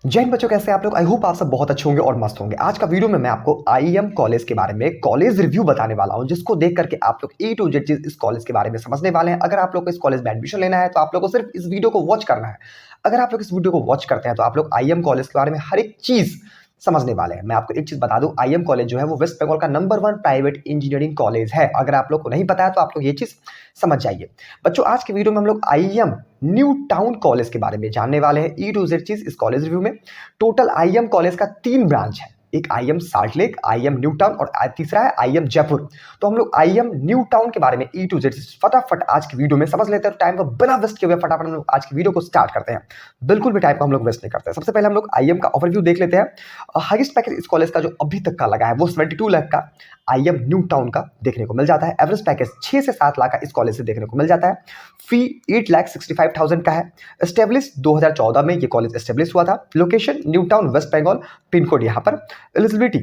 जय हिंद बच्चों, कैसे हैं आप लोग। आई होप आप सब बहुत अच्छे होंगे और मस्त होंगे। आज का वीडियो में मैं आपको आईएम कॉलेज के बारे में कॉलेज रिव्यू बताने वाला हूं, जिसको देख करके आप लोग ए टू जेड चीज इस कॉलेज के बारे में समझने वाले हैं। अगर आप लोग को इस कॉलेज में एडमिशन लेना है तो आप लोग को सिर्फ इस वीडियो को वॉच करना है। अगर आप लोग इस वीडियो को वॉच करते हैं तो आप लोग आईएम कॉलेज के बारे में हर एक चीज समझने वाले हैं। मैं आपको एक चीज बता दूं, आईएम कॉलेज जो है वो वेस्ट बंगाल का नंबर 1 प्राइवेट इंजीनियरिंग कॉलेज है। अगर आप लोग को नहीं पता है तो आप लोग ये चीज समझ जाइए। बच्चों, आज के वीडियो में हम लोग आईएम न्यू टाउन कॉलेज के बारे में जानने वाले हैं, ई टू जेड चीज इस कॉलेज रिव्यू में। टोटल आईएम कॉलेज का 3 ब्रांच है, एक IEM Salt Lake, IEM New Town और तीसरा है आईएम जयपुर। तो हम लोग आईएम न्यू टाउन के बारे में ई टू जेड फटाफट आज की वीडियो में समझ लेते हैं। टाइम को बिना वेस्ट किए हुए फटाफट हम लोग आज की वीडियो को स्टार्ट करते हैं। बिल्कुल भी टाइम को हम लोग वेस्ट नहीं करते हैं। सबसे पहले हम लोग आईएम का ओवरव्यू देख लेते हैं। हाईएस्ट पैकेज इस कॉलेज का जो अभी तक का लगा है वो 72 लाख का आईएम न्यू टाउन का देखने को मिल जाता है। एवरेज पैकेज 6 से 7 लाख का इस कॉलेज से देखने को मिल जाता है। फी 8,65,000 का है। एस्टेब्लिश 2014 में ये कॉलेज एस्टेब्लिश हुआ था। Location New Town West Bengal, pin code यहाँ पर। एलिजिबिलिटी,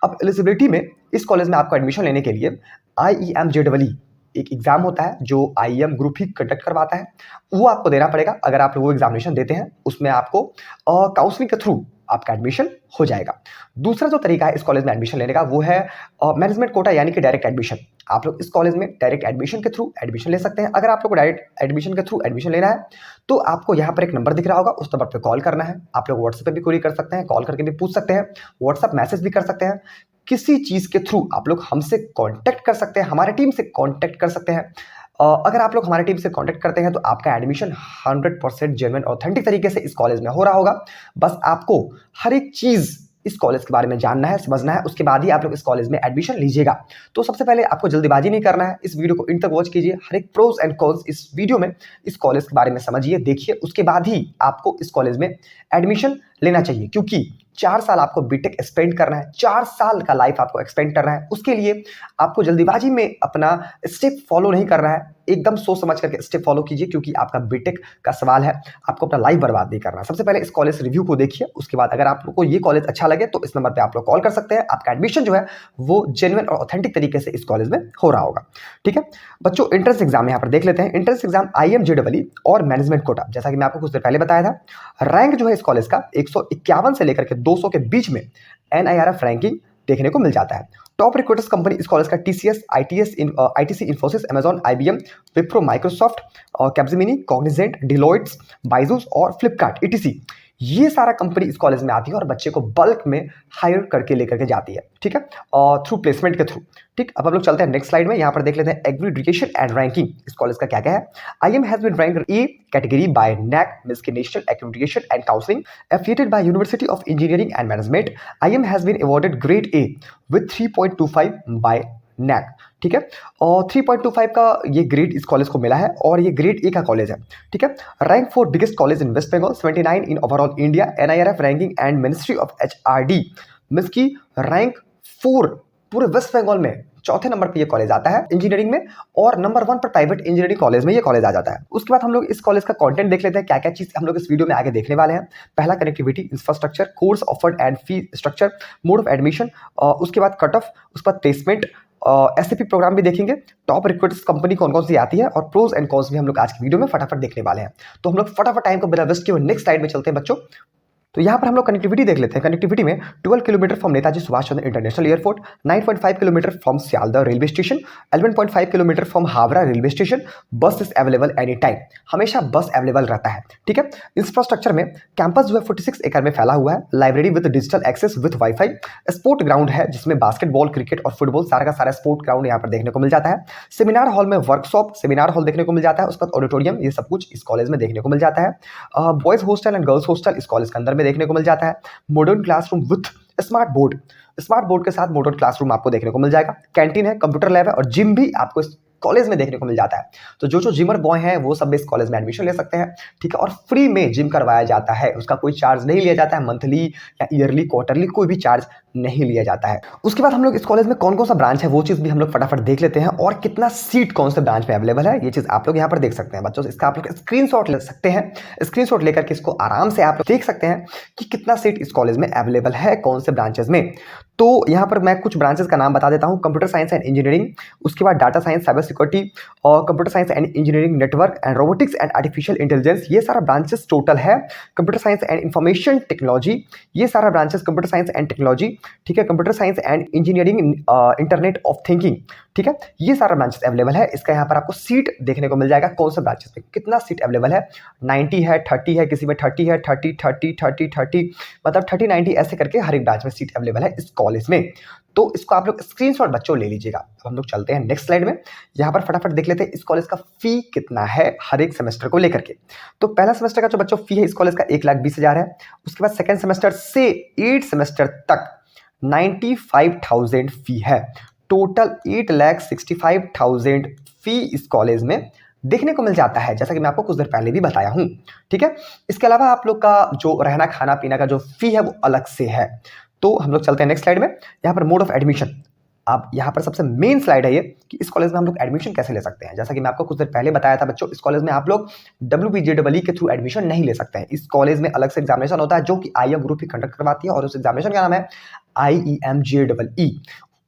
अब एलिजिबिलिटी में इस कॉलेज में आपको एडमिशन लेने के लिए IEM-JEE एक एग्जाम होता है जो आईएम ग्रुप ही कंडक्ट करवाता है, वो आपको देना पड़ेगा। अगर आप वो एग्जामिनेशन देते हैं उसमें आपको काउंसलिंग के थ्रू आपका एडमिशन हो जाएगा। दूसरा जो तरीका है इस कॉलेज में एडमिशन लेने का वो है मैनेजमेंट कोटा, यानी कि डायरेक्ट एडमिशन। आप लोग इस कॉलेज में डायरेक्ट एडमिशन के थ्रू एडमिशन ले सकते हैं। अगर आप लोग को डायरेक्ट एडमिशन के थ्रू एडमिशन लेना है तो आपको यहाँ पर एक नंबर दिख रहा होगा, उस नंबर पर कॉल करना है। आप लोग व्हाट्सएप पे भी क्वेरी कर सकते हैं, कॉल करके भी पूछ सकते हैं, व्हाट्सएप मैसेज भी कर सकते हैं। किसी चीज के थ्रू आप लोग हमसे कांटेक्ट कर सकते हैं, हमारे टीम से कांटेक्ट कर सकते हैं। अगर आप लोग हमारी टीम से कांटेक्ट करते हैं तो आपका एडमिशन 100% जेन्युइन ऑथेंटिक तरीके से इस कॉलेज में हो रहा होगा। बस आपको हर एक चीज इस कॉलेज के बारे में जानना है, समझना है, उसके बाद ही आप लोग इस कॉलेज में एडमिशन लीजिएगा। तो सबसे पहले आपको जल्दीबाजी नहीं करना है, इस वीडियो को इन तक वॉच कीजिए। हर एक प्रोज एंड कॉन्स इस वीडियो में इस कॉलेज के बारे में समझिए, देखिए, उसके बाद ही आपको इस कॉलेज में एडमिशन लेना चाहिए। क्योंकि 4 साल आपको बीटेक स्पेंड करना है, 4 साल का लाइफ आपको एक्सपेंड करना है। उसके लिए आपको जल्दीबाजी में अपना स्टेप फॉलो नहीं करना है, एकदम सोच समझ करके स्टेप फॉलो कीजिए, क्योंकि आपका बीटेक का सवाल है, आपको अपना लाइफ बर्बाद नहीं करना। सबसे पहले इस कॉलेज रिव्यू को देखिए, उसके बाद अगर आप लोग को ये कॉलेज अच्छा लगे तो इस नंबर पे आप लोग कॉल कर सकते हैं। आपका एडमिशन जो है वो जेन्युइन और ऑथेंटिक तरीके से इस कॉलेज में हो रहा होगा। ठीक है बच्चों, एंट्रेंस एग्जाम यहाँ पर देख लेते हैं। एंट्रेंस एग्जाम IIM-JEE और मैनेजमेंट कोटा, जैसा कि मैं आपको कुछ देर पहले बताया था। रैंक जो है इस कॉलेज का 151 से लेकर के 200 के बीच में NIRF रैंकिंग देखने को मिल जाता है। टॉप रिक्रूटर्स कंपनी इस कॉलेज का TCS, ITC, Infosys, Amazon, IBM, Wipro, Microsoft, Capgemini, Cognizant, Deloittes, Byju's और फ्लिपकार्ट ETC, ये सारा कंपनी इस कॉलेज में आती है और बच्चे को बल्क में हायर करके लेकर के जाती है। ठीक है, और थ्रू प्लेसमेंट के थ्रू। ठीक, अब हम लोग चलते हैं नेक्स्ट स्लाइड में। यहाँ पर देख लेते हैं एग्रीडिकेशन एंड रैंकिंग इस कॉलेज का क्या क्या है। IIM has been ranked A category by NAC, means की national accreditation and counselling, affiliated by university of engineering and management. IIM has been awarded grade A with 3.25 by NAC। ठीक है, और 3.25 का ये ग्रेड इस कॉलेज को मिला है और ये ग्रेड A का कॉलेज है। ठीक है, rank for biggest college in West Bengal, 79 in overall India, NIRF ranking and ministry of HRD, means की रैंक 4 पूरे वेस्ट बंगाल में चौथे नंबर पे ये कॉलेज आता है इंजीनियरिंग में, और नंबर 1 पर प्राइवेट इंजीनियरिंग कॉलेज में ये कॉलेज आ जाता है। उसके बाद हम लोग इस कॉलेज का कंटेंट देख लेते हैं, क्या क्या चीज हम लोग इस वीडियो में आगे देखने वाले हैं। पहला, connectivity, infrastructure, course offered and fee structure, mode of admission, उसके बाद कट ऑफ, उसके बाद प्लेसमेंट, SAP प्रोग्राम भी देखेंगे। टॉप रिक्रूटर्स कंपनी कौन कौन सी आती है और प्रोज एंड कॉन्स भी हम लोग आज की वीडियो में फटाफट देखने वाले हैं। तो हम लोग फटाफट टाइम को बिना वेस्ट किए नेक्स्ट स्लाइड में चलते हैं बच्चों। तो यहाँ पर हम लोग कनेक्टिविटी देख लेते हैं। कनेक्टिविटी में 12 kilometre from Netaji Subhash Chandra international airport, 9.5 kilometre from Sealdah railway station, 11.5 kilometre from Howrah railway station. बस इज अवेलेबल एनी टाइम, हमेशा बस अवेलेबल रहता है। ठीक है, इंफ्रास्ट्रक्चर में कैंपस जो है 46 एकड़ में फैला हुआ है। Library with digital access with WiFi. Sport ground है जिसमें बास्केटबॉल, क्रिकेट और फुटबॉल सारा का सारा स्पोर्ट ग्राउंड यहाँ पर देखने को मिल जाता है। सेमिनार हॉल में वर्कशॉप, सेमिनार हॉल देखने को मिल जाता है। उसके बाद ऑडिटोरियम, ये सब कुछ इस कॉलेज में देखने को मिल जाता है। Boys hostel and girls hostel इस कॉलेज के अंदर में देखने को मिल जाता है। Modern classroom with smart board, smart board के साथ मॉडर्न क्लासरूम आपको देखने को मिल जाएगा। कैंटीन है, कंप्यूटर लैब है और जिम भी आपको इस कॉलेज में देखने को मिल जाता है। तो जो जिमर बॉय हैं वो सब इस कॉलेज में एडमिशन ले सकते हैं। ठीक है, और फ्री में जिम करवाया जाता है, उसका कोई चार्ज नहीं लिया जाता है। मंथली या ईयरली, क्वार्टरली कोई भी चार्ज नहीं लिया जाता है। उसके बाद हम लोग इस कॉलेज में कौन कौन सा ब्रांच है वो चीज भी हम लोग फटाफट देख लेते हैं, और कितना सीट कौन से ब्रांच में अवेलेबल है ये चीज आप लोग यहाँ पर देख सकते हैं बच्चों। इसका आप लोग स्क्रीनशॉट ले सकते हैं, स्क्रीनशॉट लेकर के इसको आराम से आप लोग देख सकते हैं कि कितना सीट इस कॉलेज में अवेलेबल है, कौन से ब्रांचेस में। तो यहाँ पर मैं कुछ ब्रांचेस का नाम बता देता हूँ। कंप्यूटर साइंस एंड इंजीनियरिंग, उसके बाद डाटा साइंस, साइबर सिक्योरिटी और computer science and engineering, network and robotics and artificial intelligence, ये सारा ब्रांचेस टोटल है। Computer science and information technology, ये सारा branches computer science and technology, ठीक है। Computer science and engineering, internet of thinking, ठीक है। ये सारा ब्रांचेस अवेलेबल है। इसका यहाँ पर आपको सीट देखने को मिल जाएगा, कौन से ब्रांचेस में कितना सीट अवेलेबल है। 90 है, 30 है, किसी में 30 है, 30 30 30 30, मतलब 30 90 ऐसे करके हर एक ब्रांच में सीट अवेलेबल है इस कॉलेज में। तो इसको आप लोग स्क्रीनशॉट बच्चों ले लीजिएगा। अब हम लोग चलते हैं नेक्स्ट स्लाइड में। यहाँ पर फटाफट देख लेते हैं इस कॉलेज का फी कितना है हर एक सेमेस्टर को लेकर के। तो पहला सेमेस्टर का जो बच्चों फी है इस कॉलेज का 1,20,000 है। उसके बाद सेकेंड सेमेस्टर से 8 सेमेस्टर तक 95,000 फी है। टोटल 8,65,000 फी इस कॉलेज में देखने को मिल जाता है, जैसा कि मैं आपको कुछ देर पहले भी बताया हूं, ठीक है। इसके अलावा आप लोग का जो रहना खाना पीना का जो फी है वो अलग से है। तो हम लोग चलते हैं नेक्स्ट स्लाइड में। यहाँ पर मोड ऑफ एडमिशन, अब यहाँ पर सबसे मेन स्लाइड है ये कि इस कॉलेज में हम लोग एडमिशन कैसे ले सकते हैं। जैसा कि मैं आपको कुछ देर पहले बताया था बच्चों, इस कॉलेज में आप लोग WBJEE के थ्रू एडमिशन नहीं ले सकते हैं। इस कॉलेज में अलग से एग्जामिनेशन होता है जो कि IIM ग्रुप ही कंडक्ट करवाती है और उस एग्जामिनेशन का नाम है IEM-JEE।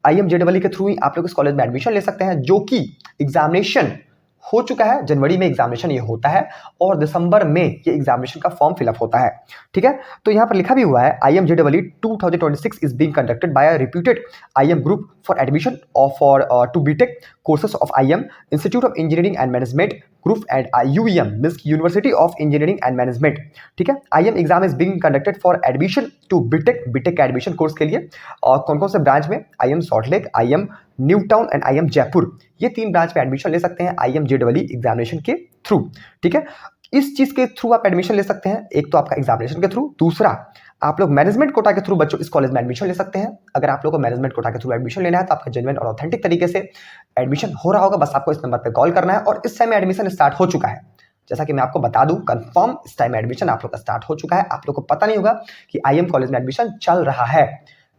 IEM-JEE के थ्रू ही आप लोग इस कॉलेज में एडमिशन ले सकते हैं, जो कि एग्जामिनेशन हो चुका है। जनवरी में एग्जामिनेशन ये होता है और दिसंबर में ये एग्जामिनेशन का फॉर्म फिलअप होता है, ठीक है। तो यहाँ पर लिखा भी हुआ है IEM-JEE 2026 is being conducted by a reputed IIM group for admission of for to BTech courses of IIM institute of engineering and management group and UEM means university of engineering and management, ठीक है। IIM exam is being conducted for admission to BTech का admission course के लिए। और कौन कौन से branch में, IIM Salt Lake, IIM New Town and IIM Jaipur, ये 3 ब्रांच में एडमिशन ले सकते हैं IIM-JEE एग्जामिनेशन के थ्रू, ठीक है। इस चीज के थ्रू आप एडमिशन ले सकते हैं, एक तो आपका एग्जामिनेशन के थ्रू, दूसरा आप लोग मैनेजमेंट कोटा के थ्रू बच्चों इस कॉलेज में एडमिशन ले सकते हैं। अगर आप लोग को मैनेजमेंट कोटा के थ्रू एडमिशन लेना है तो आपका जेन्युइन और ऑथेंटिक तरीके से एडमिशन हो रहा होगा। बस आपको इस नंबर पे कॉल करना है और इस टाइम एडमिशन स्टार्ट हो चुका है। जैसा कि मैं आपको बता दूं, कंफर्म इस टाइम एडमिशन आप लोग का स्टार्ट हो चुका है। आप लोग को पता नहीं होगा कि IIM कॉलेज में एडमिशन चल रहा है,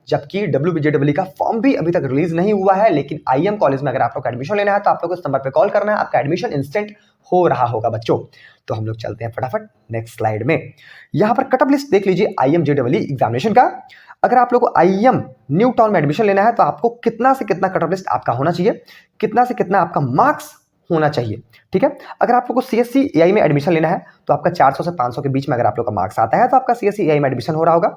जबकि WBJEE का फॉर्म भी अभी तक रिलीज नहीं हुआ है। लेकिन IIM कॉलेज में अगर आप लोग एडमिशन लेना है तो आप लोग को इस नंबर पे कॉल करना है, आपका एडमिशन इंस्टेंट हो रहा होगा बच्चों। तो हम लोग चलते हैं फटाफट नेक्स्ट स्लाइड में। यहाँ पर कटअप लिस्ट देख लीजिए IIM-JEE एग्जामिनेशन का। अगर आप लोग को IIM न्यू टाउन में एडमिशन लेना है तो आपको कितना से कितना कटअप लिस्ट आपका होना चाहिए, कितना से कितना आपका मार्क्स होना चाहिए, ठीक है। अगर आप लोग को CSC AI में एडमिशन लेना है तो आपका 400 से 500 के बीच में अगर आप लोग का मार्क्स आता है तो आपका CSC AI में एडमिशन हो रहा होगा।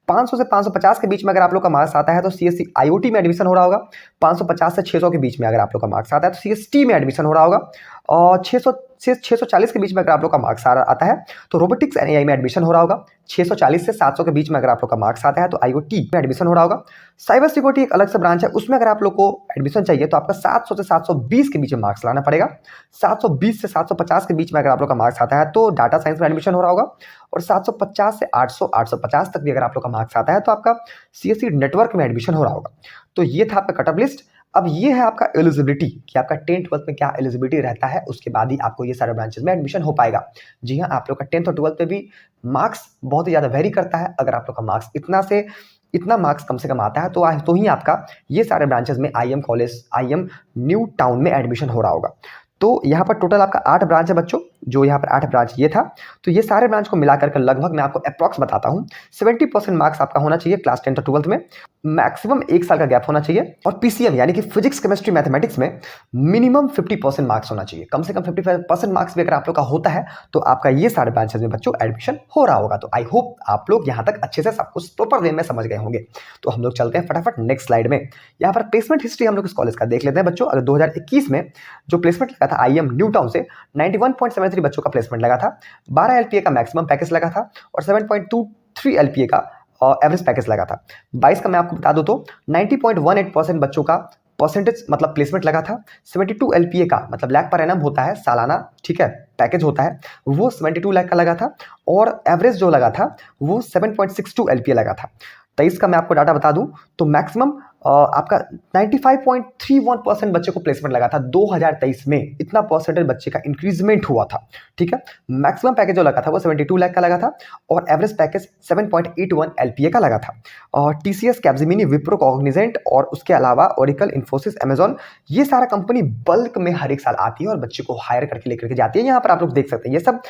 500 से 550 के बीच में अगर आप लोग का मार्क्स आता है तो CSC IoT में एडमिशन हो रहा होगा। 550 से 600 के बीच में अगर आप लोग का मार्क्स आता है तो CST में एडमिशन हो रहा होगा। और 600 से 640 के बीच में अगर आप लोग का मार्क्स आता है तो रोबोटिक्स एंड AI में एडमिशन हो रहा होगा। 640 से 700 के बीच में अगर आप लोग का मार्क्स आता है तो IoT में एडमिशन हो रहा होगा। साइबर सिक्योरिटी एक अलग से ब्रांच है, उसमें अगर आप लोग को एडमिशन चाहिए तो आपका 700 से 720 के बीच में मार्क्स लाना पड़ेगा। 720 से 750 के बीच में अगर आप लोग का मार्क्स आता है तो डाटा साइंस में एडमिशन हो रहा होगा। और 750 से 800 850 तक भी अगर आप लोग का मार्क्स आता है तो आपका CSC नेटवर्क में एडमिशन हो रहा होगा। तो ये था आपका कटअप लिस्ट। अब ये है आपका एलिजिबिलिटी कि आपका 10th 12th में क्या एलिजिबिलिटी रहता है, उसके बाद ही आपको ये सारे ब्रांचेस में एडमिशन हो पाएगा। जी हाँ, आप लोग का 10th और 12th में भी मार्क्स बहुत ही ज़्यादा वेरी करता है। अगर आप लोग का मार्क्स इतना मार्क्स कम से कम आता है तो ही आपका ये सारे ब्रांचेस में IIM college, IIM New town में एडमिशन हो रहा होगा। तो यहाँ पर टोटल आपका 8 ब्रांच है बच्चों, जो यहाँ पर 8 ब्रांच ये था। तो ये सारे ब्रांच को मिलाकर के लगभग मैं आपको अप्रॉक्स बताता हूँ, 70% मार्क्स आपका होना चाहिए क्लास 10th और 12th में। मैक्सिमम 1 साल का गैप होना चाहिए। और PCM यानी कि फिजिक्स केमिस्ट्री मैथमेटिक्स में मिनिमम 50% मार्क्स होना चाहिए। कम से कम 55% मार्क्स भी अगर आप लोग का होता है तो आपका ये सारे ब्रांचेस में बच्चों एडमिशन हो रहा होगा। तो आई होप आप लोग यहाँ तक अच्छे से सब कुछ प्रॉपर वे में समझ गए होंगे। तो हम लोग चलते हैं फटाफट नेक्स्ट स्लाइड में। यहाँ पर प्लेसमेंट हिस्ट्री हम लोग इस कॉलेज का देख लेते हैं बच्चों। अगर 2021 में जो प्लेसमेंट लगा था IIM न्यू टाउन से 91.73 बच्चों का प्लेसमेंट लगा था। 12 LPA का मैक्सिमम पैकेज लगा था और 7.23 LPA का एवरेज पैकेज लगा था। 22 का मैं आपको बता दूं तो 90.18% बच्चों का परसेंटेज मतलब प्लेसमेंट लगा था। 72 LPA का मतलब लाख पर एनम होता है सालाना, ठीक है, पैकेज होता है, वो 72 लाख का लगा था। और एवरेज जो लगा था वो 7.62 LPA लगा था। 23 का मैं आपको डाटा बता दूं तो मैक्सिमम आपका 95.31% बच्चे को प्लेसमेंट लगा था 2023 में। इतना परसेंटेज बच्चे का इंक्रीजमेंट हुआ था, ठीक है। मैक्सिमम पैकेज जो लगा था वो 72 लाख का लगा था और एवरेज पैकेज 7.81 LPA का लगा था। और TCS, कैप्जेमिनी, विप्रो, कॉग्निजेंट और उसके अलावा ओरेकल, इन्फोसिस, अमेजॉन, ये सारा कंपनी बल्क में हर एक साल आती है और बच्चे को हायर करके लेकर के जाती है। यहाँ पर आप लोग देख सकते हैं ये सब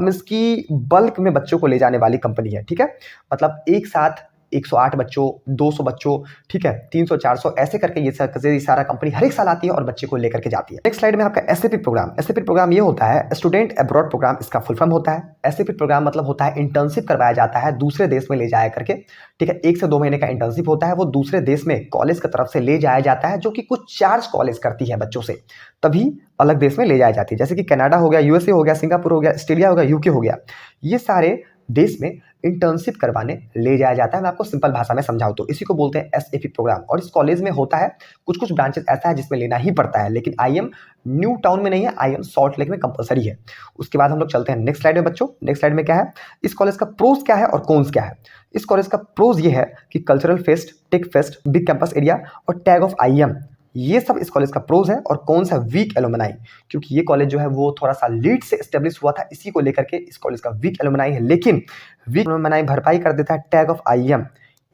मीन्स की बल्क में बच्चों को ले जाने वाली कंपनी है, ठीक है। मतलब एक साथ 108 बच्चों, 200 बच्चों, ठीक है, 300, 400 ऐसे करके ये सारा कंपनी हर एक साल आती है और बच्चे को लेकर के जाती है। नेक्स्ट स्लाइड में आपका एसएपी प्रोग्राम। एसएपी प्रोग्राम ये होता है स्टूडेंट अब्रॉड प्रोग्राम, इसका फुल फॉर्म होता है। एसएपी प्रोग्राम मतलब होता है इंटर्नशिप करवाया जाता है दूसरे देश में ले जाया करके, ठीक है, 1 से 2 महीने का इंटर्नशिप होता है, वो दूसरे देश में कॉलेज की तरफ से ले जाया जाता है, जो कि कुछ चार्ज कॉलेज करती है बच्चों से, तभी अलग देश में ले जाया जाती है। जैसे कि कनाडा हो गया, यूएसए हो गया, सिंगापुर हो गया, ऑस्ट्रेलिया हो गया, यूके हो गया, ये सारे देश में इंटर्नशिप करवाने ले जाया जाता है। मैं आपको सिंपल भाषा में समझाऊं तो इसी को बोलते हैं एसएपी प्रोग्राम। और इस कॉलेज में होता है कुछ ब्रांचेस ऐसा है जिसमें लेना ही पड़ता है, लेकिन आईएम न्यू टाउन में नहीं है, आईएम सॉल्ट लेक में कंपलसरी है। उसके बाद हम लोग चलते हैं नेक्स्ट स्लाइड में बच्चों। नेक्स्ट स्लाइड में क्या है, इस कॉलेज का प्रोज क्या है और कॉन्स क्या है। इस कॉलेज का प्रोज ये है कि cultural fest, tech fest, big campus area और टैग ऑफ आईएम, ये सब इस कॉलेज का प्रोज है। और कौन सा वीक एलुमनाई, क्योंकि ये कॉलेज जो है वो थोड़ा सा लेट से एस्टेब्लिश हुआ था, इसी को लेकर के इस कॉलेज का वीक एलुमनाई है, लेकिन वीक एलुमनाई भरपाई कर देता है टैग ऑफ आईएम,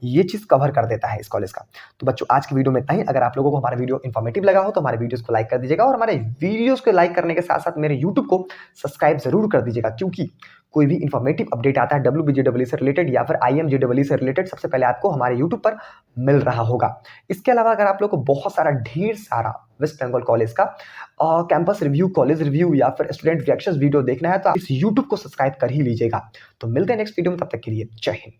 ये चीज कवर कर देता है इस कॉलेज का। तो बच्चों आज की वीडियो में इतना ही। अगर आप लोगों को हमारा वीडियो इन्फॉर्मेटिव लगा हो तो हमारे वीडियोस को लाइक कर दीजिएगा, और हमारे वीडियोस को लाइक करने के साथ साथ मेरे यूट्यूब को सब्सक्राइब जरूर कर दीजिएगा, क्योंकि कोई भी इन्फॉर्मेटिव अपडेट आता है WBJEE से रिलेटेड या फिर IMJEE से रिलेटेड, सबसे पहले आपको हमारे यूट्यूब पर मिल रहा होगा। इसके अलावा अगर आप लोग को बहुत सारा ढेर सारा वेस्ट बंगाल कॉलेज का कैंपस रिव्यू, कॉलेज रिव्यू या फिर स्टूडेंट रिएक्शंस वीडियो देखना है तो आप इस यूट्यूब को सब्सक्राइब कर ही लीजिएगा। तो मिलते हैं नेक्स्ट वीडियो में, तब तक के लिए जय हिंद।